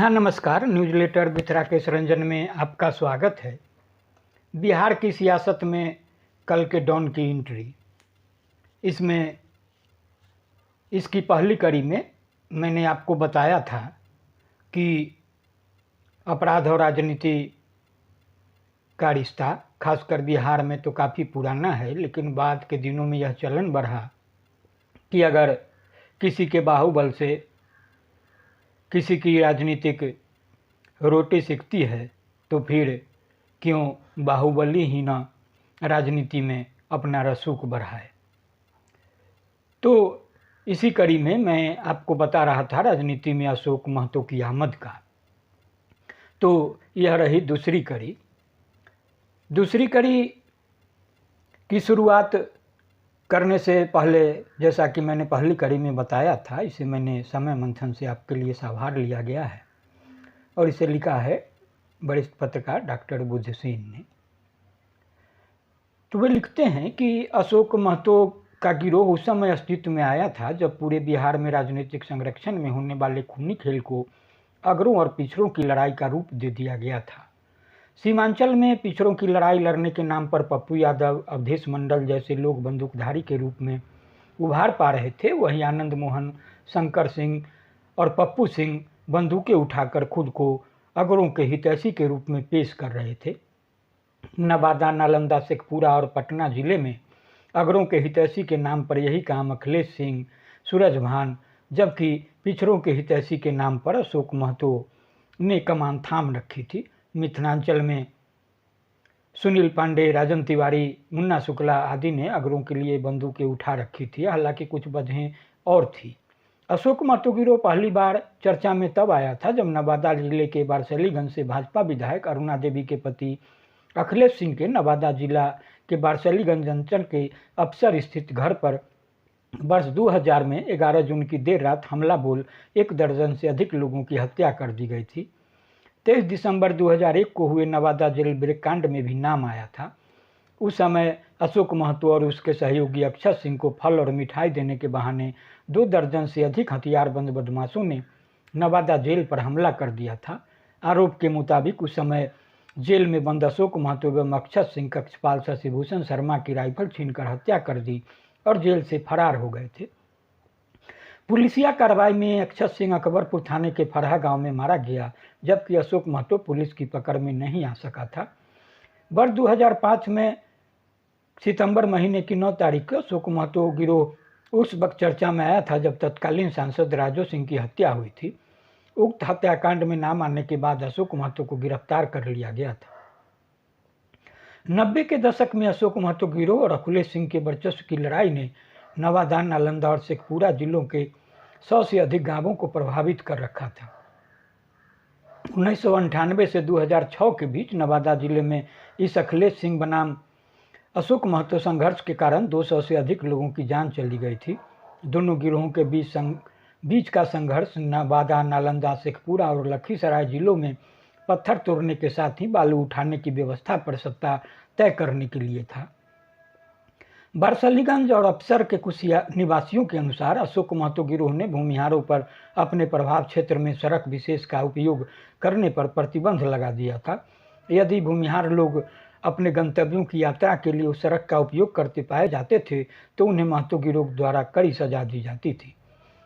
जी हाँ, नमस्कार। Newsletter with Rakesh Ranjan में आपका स्वागत है। बिहार की सियासत में कल के डॉन की एंट्री, इसमें इसकी पहली कड़ी में मैंने आपको बताया था कि अपराध और राजनीति का रिश्ता खासकर बिहार में तो काफ़ी पुराना है, लेकिन बाद के दिनों में यह चलन बढ़ा कि अगर किसी के बाहुबल से किसी की राजनीतिक रोटी सिकती है तो फिर क्यों बाहुबली ही ना राजनीति में अपना रसूख बढ़ाए। तो इसी कड़ी में मैं आपको बता रहा था राजनीति में अशोक महतो की आमद का। तो यह रही दूसरी कड़ी। दूसरी कड़ी की शुरुआत करने से पहले, जैसा कि मैंने पहली कड़ी में बताया था, इसे मैंने समय मंथन से आपके लिए संभार लिया गया है और इसे लिखा है वरिष्ठ पत्रकार डॉक्टर बुद्ध सिंह ने। तो वे लिखते हैं कि अशोक महतो का गिरोह उस समय अस्तित्व में आया था जब पूरे बिहार में राजनीतिक संरक्षण में होने वाले खूनी खेल को अगरों और पिछड़ों की लड़ाई का रूप दे दिया गया था। सीमांचल में पिछड़ों की लड़ाई लड़ने के नाम पर पप्पू यादव, अवधेश मंडल जैसे लोग बंदूकधारी के रूप में उभार पा रहे थे, वहीं आनंद मोहन, शंकर सिंह और पप्पू सिंह बंदूकें उठाकर खुद को अगरों के हितैषी के रूप में पेश कर रहे थे। नवादा, नालंदा, शेखपुरा और पटना जिले में अगरों के हितैषी के नाम पर यही काम अखिलेश सिंह, सूरजभान, जबकि पिछड़ों के हितैषी के नाम पर अशोक महतो ने कमान थाम रखी थी। मिथिलांचल में सुनील पांडे, राजन तिवारी, मुन्ना शुक्ला आदि ने अगरों के लिए बंदूकें उठा रखी थी। हालांकि कुछ वजहें और थी। अशोक महतो गिरोह पहली बार चर्चा में तब आया था जब नवादा जिले के बारसलीगंज से भाजपा विधायक अरुणा देवी के पति अखिलेश सिंह के नवादा जिला के बारसलीगंज अंचल के अफसर स्थित घर पर वर्ष 2000 में 11 जून की देर रात हमला बोल 1 दर्जन से अधिक लोगों की हत्या कर दी गई थी। 23 दिसंबर 2001 को हुए नवादा जेल ब्रेक कांड में भी नाम आया था। उस समय अशोक महतो और उसके सहयोगी अक्षत सिंह को फल और मिठाई देने के बहाने 2 दर्जन से अधिक हथियारबंद बदमाशों ने नवादा जेल पर हमला कर दिया था। आरोप के मुताबिक उस समय जेल में बंद अशोक महतो एवं अक्षत सिंह कक्षपाल शशिभूषण शर्मा की राइफल छीनकर हत्या कर दी और जेल से फरार हो गए थे। पुलिसिया कार्रवाई में अक्षत सिंह अकबरपुर थाने के फरहा गांव में मारा गया, जबकि अशोक महतो पुलिस की पकड़ में नहीं आ सका था। वर्ष 2005 में सितंबर महीने की 9 तारीख को अशोक महतो गिरोह उस वक्त चर्चा में आया था जब तत्कालीन सांसद राजू सिंह की हत्या हुई थी। उक्त हत्याकांड में नाम आने के बाद अशोक महतो को गिरफ्तार कर लिया गया था। 90 के दशक में अशोक महतो गिरोह और अखिलेश सिंह के वर्चस्व की लड़ाई ने नवादा, नालंदा और शेखपुरा जिलों के 100 से अधिक गांवों को प्रभावित कर रखा था। 1998 से 2006 के बीच नवादा जिले में इस अखिलेश सिंह बनाम अशोक महतो संघर्ष के कारण 200 से अधिक लोगों की जान चली गई थी। दोनों गिरोहों के बीच का संघर्ष नवादा, नालंदा, शेखपुरा और लखीसराय जिलों में पत्थर तोड़ने के साथ ही बालू उठाने की व्यवस्था पर सत्ता तय करने के लिए था। बारसलीगंज और अफसर के कुछ निवासियों के अनुसार अशोक महतो गिरोह ने भूमिहारों पर अपने प्रभाव क्षेत्र में सड़क विशेष का उपयोग करने पर प्रतिबंध लगा दिया था। यदि भूमिहार लोग अपने गंतव्यों की यात्रा के लिए उस सड़क का उपयोग करते पाए जाते थे तो उन्हें महतो गिरोह द्वारा कड़ी सजा दी जाती थी।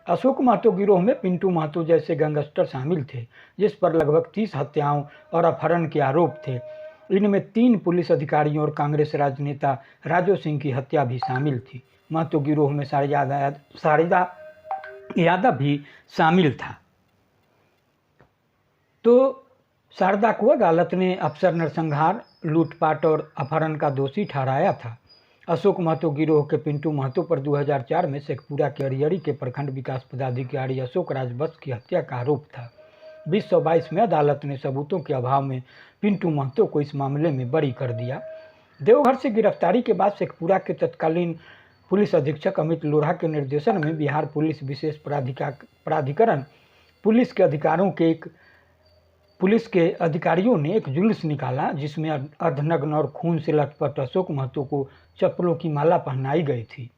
अशोक महतो गिरोह में पिंटू महतो जैसे गैंगस्टर शामिल थे, जिस पर लगभग 30 हत्याओं और अपहरण के आरोप थे। इनमें 3 पुलिस अधिकारियों और कांग्रेस राजनेता राजू सिंह की हत्या भी शामिल थी। महतो गिरोह में शारदा यादव भी शामिल था। तो शारदा को अदालत ने अफसर नरसंहार, लूटपाट और अपहरण का दोषी ठहराया था। अशोक महतो गिरोह के पिंटू महतो पर 2004 में शेखपुरा के अरियरी के प्रखंड विकास पदाधिकारी अशोक राज बख्श की हत्या का आरोप था। 2022 में अदालत ने सबूतों के अभाव में पिंटू महतो को इस मामले में बरी कर दिया। देवघर से गिरफ्तारी के बाद शेखपुरा के तत्कालीन पुलिस अधीक्षक अमित लोढ़ा के निर्देशन में बिहार पुलिस विशेष प्राधिकरण पुलिस के अधिकारियों ने एक जुलूस निकाला, जिसमें अर्धनग्न और खून से लथपथ अशोक महतो को चप्पलों की माला पहनाई गई थी।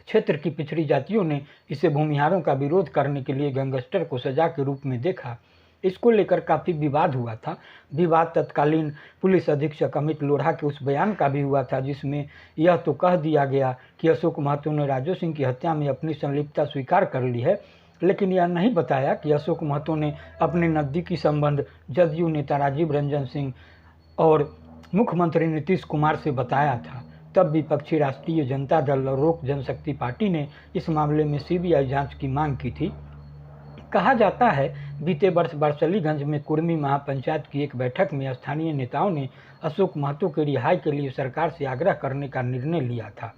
क्षेत्र की पिछड़ी जातियों ने इसे भूमिहारों का विरोध करने के लिए गैंगस्टर को सजा के रूप में देखा। इसको लेकर काफ़ी विवाद हुआ था। विवाद तत्कालीन पुलिस अधीक्षक अमित लोढ़ा के उस बयान का भी हुआ था, जिसमें यह तो कह दिया गया कि अशोक महतो ने राजू सिंह की हत्या में अपनी संलिप्तता स्वीकार कर ली है, लेकिन यह नहीं बताया कि अशोक महतो ने अपने नज़दीकी संबंध जदयू नेता राजीव रंजन सिंह और मुख्यमंत्री नीतीश कुमार से बताया था। तब विपक्षी राष्ट्रीय जनता दल और लोक जनशक्ति पार्टी ने इस मामले में सीबीआई जांच की मांग की थी। कहा जाता है बीते वर्ष बरसलीगंज में कुर्मी महापंचायत की एक बैठक में स्थानीय नेताओं ने अशोक महतो की रिहाई के लिए सरकार से आग्रह करने का निर्णय लिया था।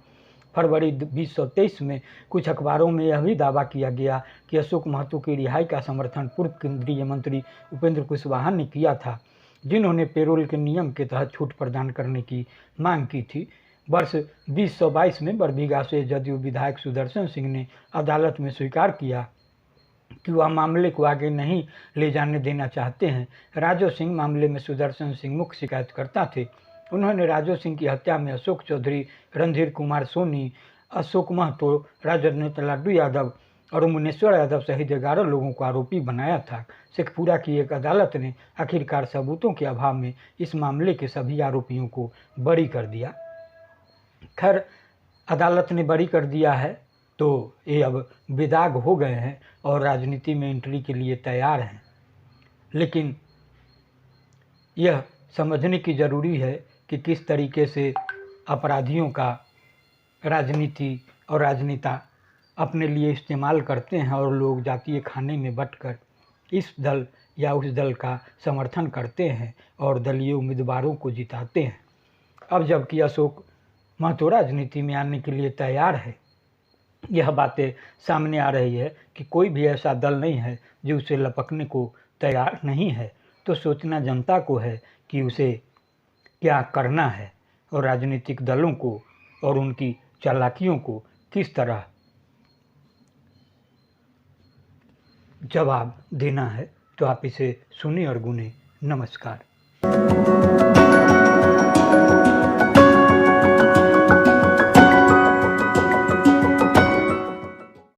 फरवरी 2023 में कुछ अखबारों में यह भी दावा किया गया कि अशोक महतो की रिहाई का समर्थन पूर्व केंद्रीय मंत्री उपेंद्र कुशवाहा ने किया था, जिन्होंने पेरोल के नियम के तहत छूट प्रदान करने की मांग की थी। वर्ष 2022 में बरबीघा से जदयू विधायक सुदर्शन सिंह ने अदालत में स्वीकार किया कि वह मामले को आगे नहीं ले जाने देना चाहते हैं। राजू सिंह मामले में सुदर्शन सिंह मुख्य शिकायतकर्ता थे। उन्होंने राजू सिंह की हत्या में अशोक चौधरी, रणधीर कुमार सोनी, अशोक महतो, राजद नेता लड्डू यादव और मुनेश्वर यादव सहित 11 लोगों को आरोपी बनाया था। शेखपुरा की एक अदालत ने आखिरकार सबूतों के अभाव में इस मामले के सभी आरोपियों को बरी कर दिया। खैर, अदालत ने बरी कर दिया है तो ये अब बेदाग हो गए हैं और राजनीति में एंट्री के लिए तैयार हैं। लेकिन यह समझने की ज़रूरी है कि किस तरीके से अपराधियों का राजनीति और राजनेता अपने लिए इस्तेमाल करते हैं और लोग जातीय खाने में बंटकर इस दल या उस दल का समर्थन करते हैं और दलीय उम्मीदवारों को जिताते हैं। अब जबकि अशोक महतो राजनीति में आने के लिए तैयार है, यह बातें सामने आ रही है कि कोई भी ऐसा दल नहीं है जो उसे लपकने को तैयार नहीं है, तो सोचना जनता को है कि उसे क्या करना है और राजनीतिक दलों को और उनकी चालाकियों को किस तरह जवाब देना है। तो आप इसे सुने और गुने। नमस्कार।